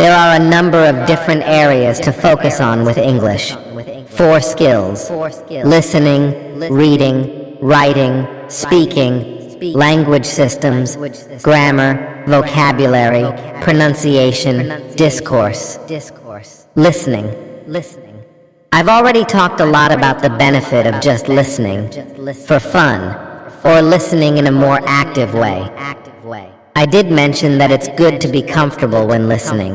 There are a number of different areas to focus on with English. 4 skills: listening, reading, writing, speaking, language systems, grammar, vocabulary, pronunciation, discourse. Listening. I've already talked a lot about the benefit of just listening for fun, or listening in a more active way. I did mention that it's good to be comfortable when listening.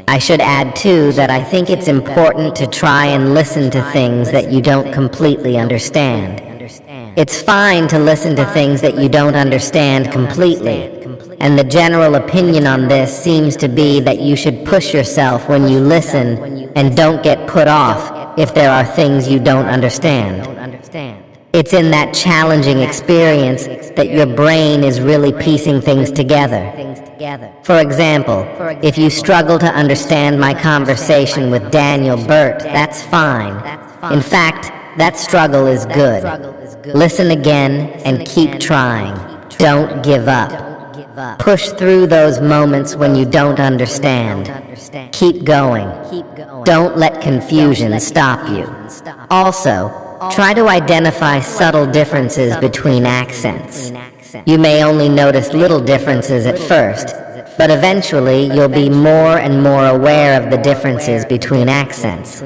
I should add too that I think it's important to try and listen to things that you don't completely understand. It's fine to listen to things that you don't understand completely, and the general opinion on this seems to be that you should push yourself when you listen and don't get put off if there are things you don't understand. It's in that challenging experience that your brain is really piecing things together. For example, if you struggle to understand my conversation with Daniel Burt, that's fine. In fact, that struggle is good. Listen again and keep trying. Don't give up. Push through those moments when you don't understand. Keep going. Don't let confusion stop you. Also, try to identify subtle differences between accents. You may only notice little differences at first, but eventually you'll be more and more aware of the differences between accents.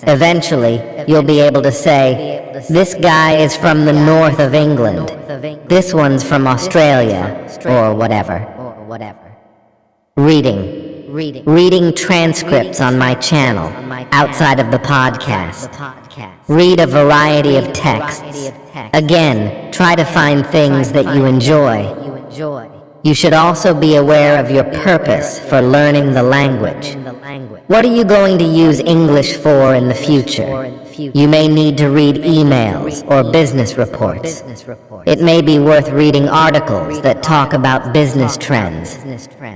Eventually, you'll be able to say, this guy is from the north of England. This one's from Australia, or whatever. Reading transcripts on my channel, outside of the podcast. Read a variety of texts. Again, try to find things that you enjoy. You should also be aware of your purpose for learning the language. What are you going to use English for in the future? You may need to read emails or business reports. It may be worth reading articles that talk about business trends.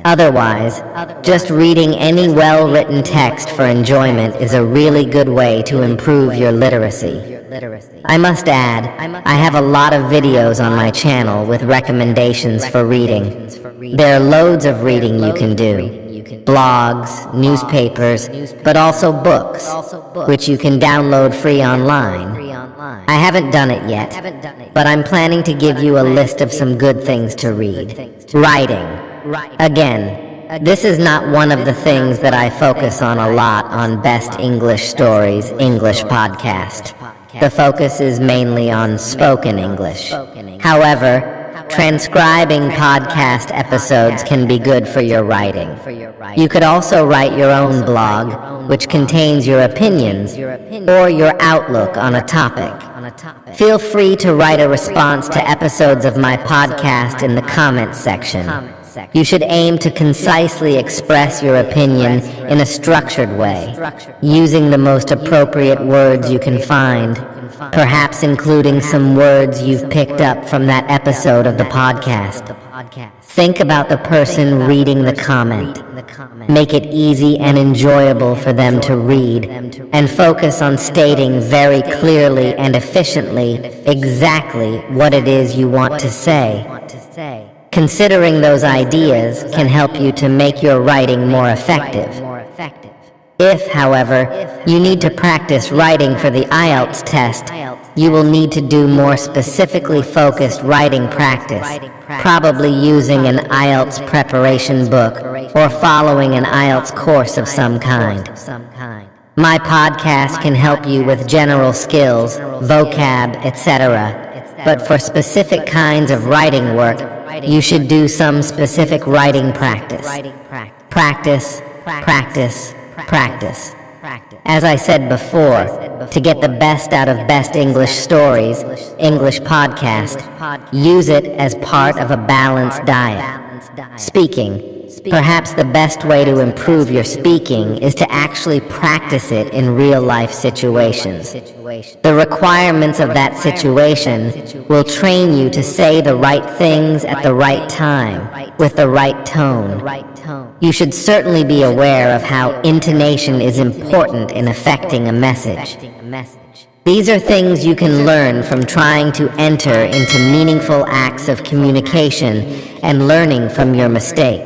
Otherwise, just reading any well-written text for enjoyment is a really good way to improve your literacy. I must add, I have a lot of videos on my channel with recommendations for reading. There are loads of reading you can do. Blogs, newspapers, but also books, which you can download free online. I haven't done it yet, but I'm planning to give you a list of some good things to read. Writing. Again, this is not one of the things that I focus on a lot on Best English Stories English podcast. The focus is mainly on spoken English. However, transcribing podcast episodes can be good for your writing. You could also write your own blog, which contains your opinions or your outlook on a topic. Feel free to write a response to episodes of my podcast in the comments section. You should aim to concisely express your opinion in a structured way, using the most appropriate words you can find, perhaps including some words you've picked up from that episode of the podcast. Think about the person reading the comment. Make it easy and enjoyable for them to read, and focus on stating very clearly and efficiently exactly what it is you want to say. Considering those ideas can help you to make your writing more effective. If, however, you need to practice writing for the IELTS test, you will need to do more specifically focused writing practice, probably using an IELTS preparation book or following an IELTS course of some kind. My podcast can help you with general skills, vocab, etc., but for specific kinds of writing work, you should do some specific writing practice. Practice, practice, practice. As I said before, to get the best out of Best English Stories, English podcast, use it as part of a balanced diet. Speaking. Perhaps the best way to improve your speaking is to actually practice it in real-life situations. The requirements of that situation will train you to say the right things at the right time, with the right tone. You should certainly be aware of how intonation is important in affecting a message. These are things you can learn from trying to enter into meaningful acts of communication and learning from your mistakes.